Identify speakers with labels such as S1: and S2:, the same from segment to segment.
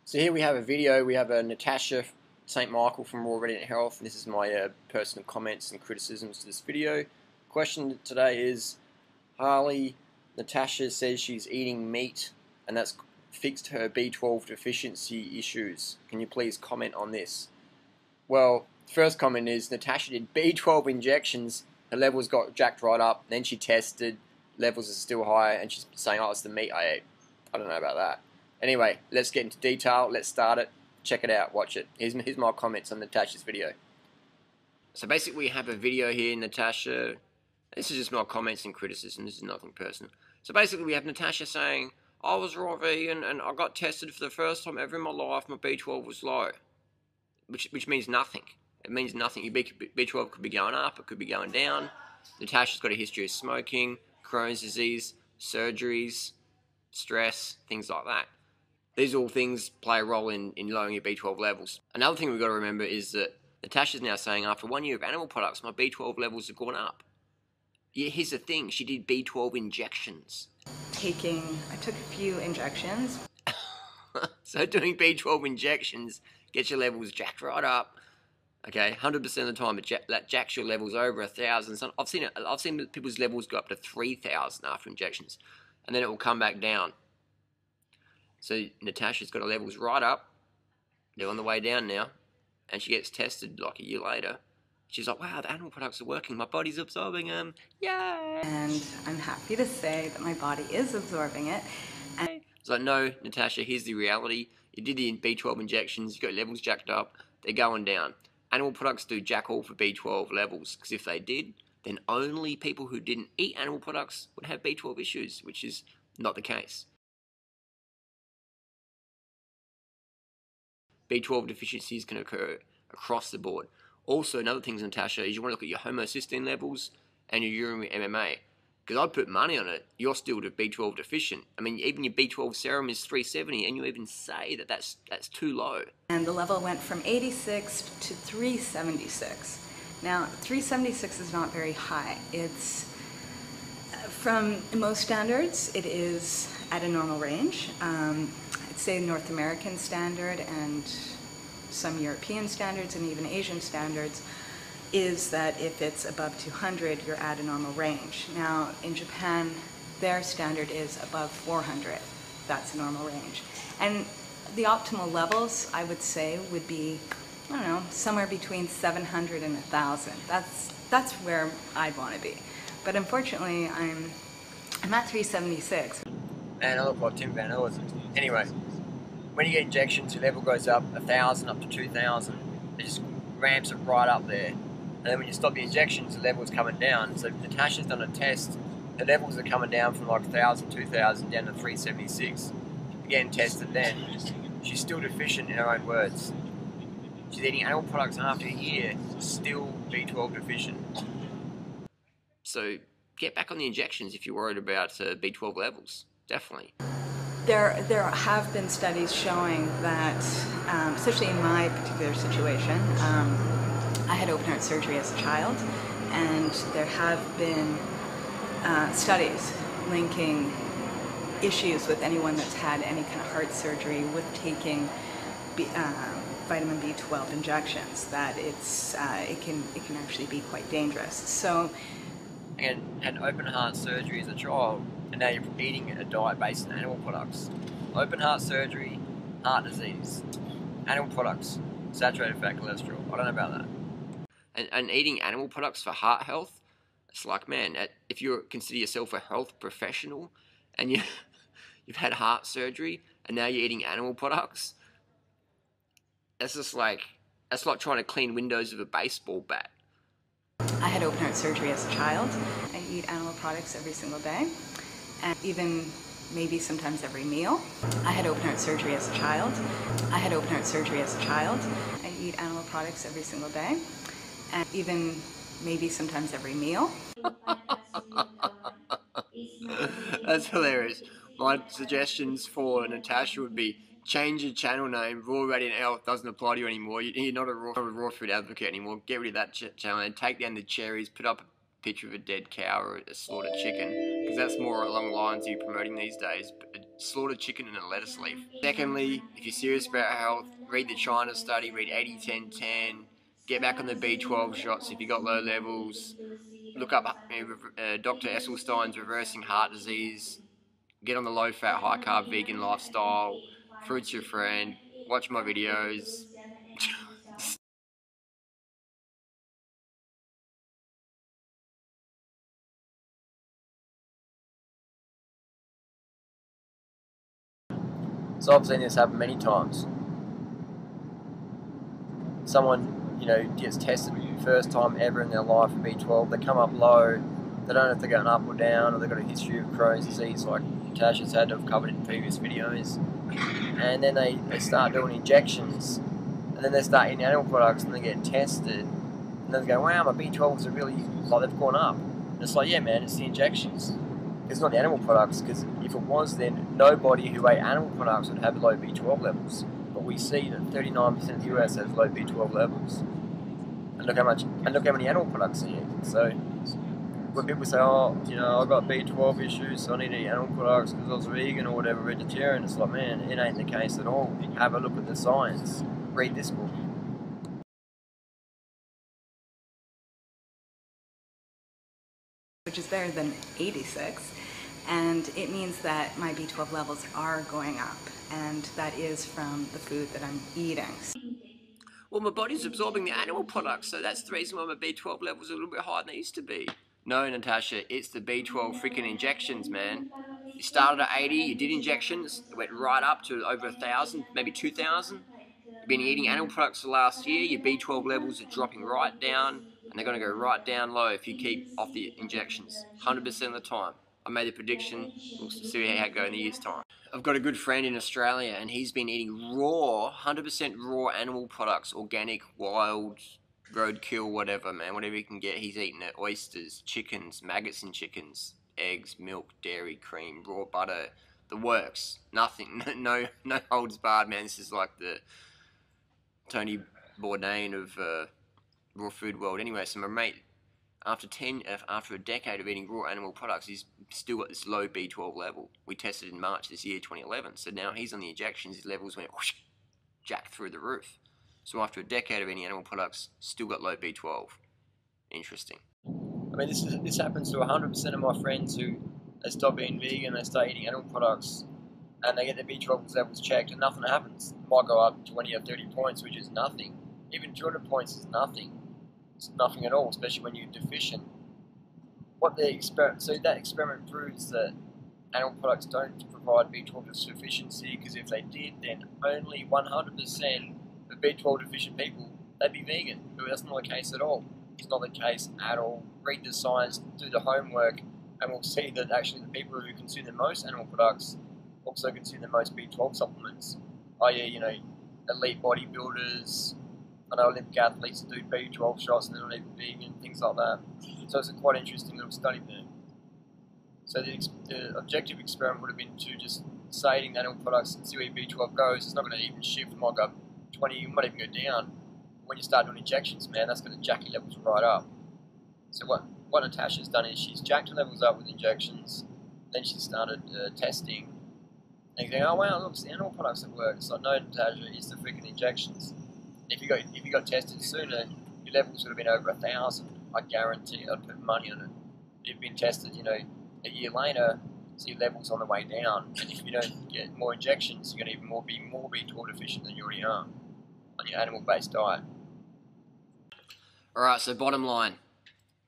S1: So here we have a video. We have a Natasha St. Michael from Raw Radiant Health, and this is my personal comments and criticisms to this video. Question today is, Harley, Natasha says she's eating meat and that's fixed her B12 deficiency issues. Can you please comment on this? Well, first comment is Natasha did B12 injections, her levels got jacked right up, then she tested, levels are still high, and she's saying, oh, it's the meat I ate. I don't know about that. Anyway, let's get into detail. Let's start it. Check it out. Watch it. Here's my comments on Natasha's video. So basically we have a video here, Natasha. This is just my comments and criticism. This is nothing personal. So basically we have Natasha saying, I was raw vegan and I got tested for the first time ever in my life. My B12 was low. Which means nothing. It means nothing. Your B12 could be going up. It could be going down. Natasha's got a history of smoking, Crohn's disease, surgeries, stress, things like that. These all things play a role in lowering your B12 levels. Another thing we've got to remember is that Natasha's now saying after 1 year of animal products, my B12 levels have gone up. Yeah, here's the thing, she did B12 injections.
S2: I took a few injections.
S1: So doing B12 injections gets your levels jacked right up. Okay, 100% of the time that jacks your levels over 1,000. I've seen people's levels go up to 3,000 after injections, and then it will come back down. So Natasha's got her levels right up. They're on the way down now. And she gets tested like a year later. She's like, wow, the animal products are working. My body's absorbing them. Yay!
S2: And I'm happy to say that my body is absorbing it. And
S1: it's like, no, Natasha, here's the reality. You did the B12 injections. You got your levels jacked up. They're going down. Animal products do jack all for B12 levels. Because if they did, then only people who didn't eat animal products would have B12 issues, which is not the case. B12 deficiencies can occur across the board. Also, another thing, Natasha, is you want to look at your homocysteine levels and your urinary MMA. Because I'd put money on it, you're still B12 deficient. I mean, even your B12 serum is 370, and you even say that that's too low.
S2: And the level went from 86 to 376. Now, 376 is not very high. It's, from most standards, it is at a normal range. Say North American standard and some European standards and even Asian standards is that if it's above 200, you're at a normal range. Now in Japan, their standard is above 400. That's a normal range. And the optimal levels, I would say, would be, I don't know, somewhere between 700 and 1,000. That's where I'd want to be. But unfortunately, I'm at 376.
S1: And I look like Tim Van Ellis. Anyway, when you get injections, your level goes up 1,000 up to 2,000. It just ramps it right up there. And then when you stop the injections, the level's coming down. So Natasha's done a test. The levels are coming down from like 1,000, 2,000 down to 376. Again, tested then. She's still deficient in her own words. She's eating animal products and after a year, still B12 deficient. So get back on the injections if you're worried about B12 levels. Definitely.
S2: There have been studies showing that, especially in my particular situation, I had open heart surgery as a child, and there have been studies linking issues with anyone that's had any kind of heart surgery with taking vitamin B12 injections, that it can actually be quite dangerous. So,
S1: and had open heart surgery as a child, and now you're eating a diet based on animal products. Open heart surgery, heart disease, animal products, saturated fat, cholesterol. I don't know about that. And eating animal products for heart health, it's like, man, if you consider yourself a health professional and you've had heart surgery and now you're eating animal products, that's just like, that's like trying to clean windows of a baseball bat.
S2: I had open heart surgery as a child. I eat animal products every single day, and even maybe sometimes every meal. I had open heart surgery as a child. I had open heart surgery as a child. I eat animal products every single day, and even maybe sometimes every meal.
S1: That's hilarious. My suggestions for Natasha would be change your channel name. Raw Radiant Health doesn't apply to you anymore. You're not a raw food advocate anymore. Get rid of that channel and take down the cherries. Put up picture of a dead cow or a slaughtered chicken, because that's more along the lines you're promoting these days, a slaughtered chicken and a lettuce leaf. Secondly, if you're serious about health, read the China study, read 80-10-10, get back on the B12 shots if you got low levels, look up Dr. Esselstein's Reversing Heart Disease, get on the low-fat, high-carb vegan lifestyle, fruit's your friend, watch my videos. So I've seen this happen many times. Someone, gets tested first time ever in their life for B12. They come up low. They don't know if they're going up or down, or they've got a history of Crohn's disease like Natasha's had, I've covered in previous videos. And then they start doing injections, and then they start eating animal products, and they get tested, and then they go, wow, my B12s are really, they've gone up. And it's like, yeah, man, it's the injections. It's not the animal products, because if it was, then nobody who ate animal products would have low B12 levels. But we see that 39% of the US has low B12 levels. And look how many animal products they eat. So when people say, oh, I got B12 issues, so I need to eat animal products because I was vegan or whatever, vegetarian, it's like, man, it ain't the case at all. Have a look at the science. Read this book.
S2: Which is better than 86, and it means that my B12 levels are going up, and that is from the food that I'm eating.
S1: Well, my body's absorbing the animal products, so that's the reason why my B12 levels are a little bit higher than they used to be. No, Natasha, it's the B12 freaking injections, man. You started at 80, you did injections, it went right up to over 1,000, maybe 2,000. You've been eating animal products for the last year, your B12 levels are dropping right down, and they're going to go right down low if you keep off the injections, 100% of the time. I made a prediction, we'll see how it goes in a year's time. I've got a good friend in Australia, and he's been eating raw, 100% raw animal products, organic, wild, roadkill, whatever, man, whatever he can get, he's eating it. Oysters, chickens, maggots in chickens, eggs, milk, dairy, cream, raw butter, the works. Nothing, no holds barred, man. This is like the Tony Bourdain of raw food world. Anyway, so my mate, after a decade of eating raw animal products, he's still got this low B12 level. We tested in March this year, 2011. So now he's on the injections. His levels went whoosh, jacked through the roof. So after a decade of eating animal products, still got low B12. Interesting. I mean, this happens to 100% of my friends who they stop being vegan, they start eating animal products, and they get their B12 levels checked, and nothing happens. It might go up 20 or 30 points, which is nothing. Even 200 points is nothing. It's nothing at all, especially when you're deficient. So that experiment proves that animal products don't provide B12 deficiency, because if they did, then only 100% of B12 deficient people, they'd be vegan. But that's not the case at all. It's not the case at all. Read the science, do the homework, and we'll see that actually the people who consume the most animal products also consume the most B12 supplements. I.e., elite bodybuilders, I know Olympic athletes do B12 shots and they're not even vegan, things like that. So it's a quite interesting little study there. So the objective experiment would have been to just say eating animal products and see where your B12 goes. It's not going to even shift, it might go up 20, it might even go down. When you start doing injections, man, that's going to jack your levels right up. So what Natasha's done is she's jacked her levels up with injections, then she started testing, and you think, oh wow, look, it's the animal products that work. So no, Natasha, it's the freaking injections. If you got tested sooner, your levels would have been over 1,000. I guarantee. I'd put money on it. If you've been tested, a year later, so your levels on the way down. And if you don't get more injections, you're going to even be more B12 deficient than you already are on your animal-based diet. All right. So bottom line,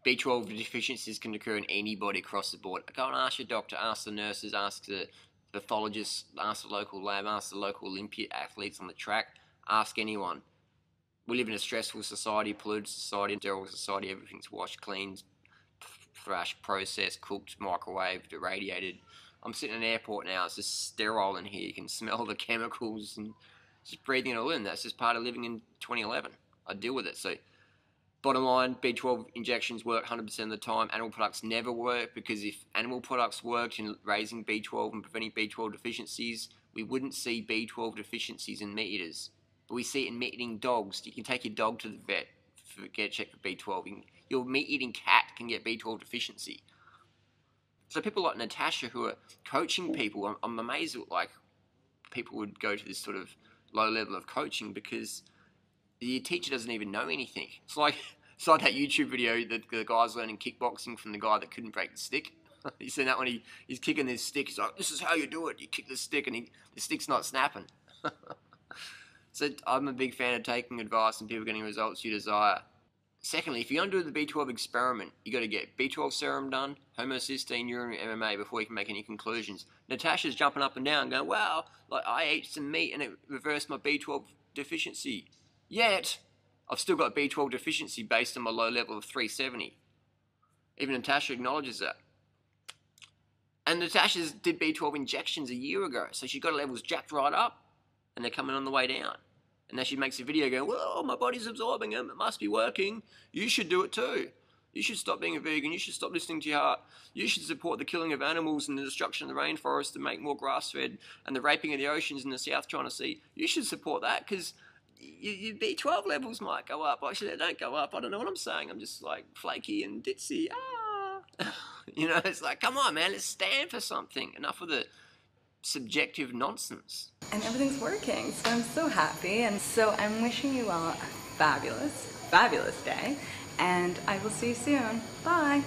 S1: B12 deficiencies can occur in anybody across the board. Go and ask your doctor, ask the nurses, ask the pathologists, ask the local lab, ask the local Olympic athletes on the track, ask anyone. We live in a stressful society, polluted society, sterile society. Everything's washed, cleaned, thrashed, processed, cooked, microwaved, irradiated. I'm sitting in an airport now. It's just sterile in here. You can smell the chemicals and just breathing it all in. That's just part of living in 2011. I deal with it. So bottom line, B12 injections work 100% of the time. Animal products never work, because if animal products worked in raising B12 and preventing B12 deficiencies, we wouldn't see B12 deficiencies in meat eaters. But we see it in meat eating dogs. You can take your dog to the vet, get checked for B12. You your meat-eating cat can get B12 deficiency. So people like Natasha who are coaching people, I'm amazed at like people would go to this sort of low level of coaching because the teacher doesn't even know anything. It's like that YouTube video that the guy's learning kickboxing from the guy that couldn't break the stick. You seen that when he's kicking this stick? He's like, this is how you do it. You kick the stick and the stick's not snapping. So I'm a big fan of taking advice and people getting results you desire. Secondly, if you're going to do the B12 experiment, you got to get B12 serum done, homocysteine, urine, MMA before you can make any conclusions. Natasha's jumping up and down going, wow, like I ate some meat and it reversed my B12 deficiency. Yet, I've still got B12 deficiency based on my low level of 370. Even Natasha acknowledges that. And Natasha's did B12 injections a year ago, so she got her levels jacked right up, and they're coming on the way down. And now she makes a video going, well, my body's absorbing them, it must be working. You should do it too. You should stop being a vegan, you should stop listening to your heart. You should support the killing of animals and the destruction of the rainforest to make more grass-fed and the raping of the oceans in the South China Sea. You should support that because your B12 levels might go up. Actually, they don't go up. I don't know what I'm saying. I'm just like flaky and ditzy. You know, it's like, come on, man, let's stand for something. Enough of the subjective nonsense.
S2: And everything's working, so I'm so happy. And so I'm wishing you all a fabulous, fabulous day. And I will see you soon. Bye.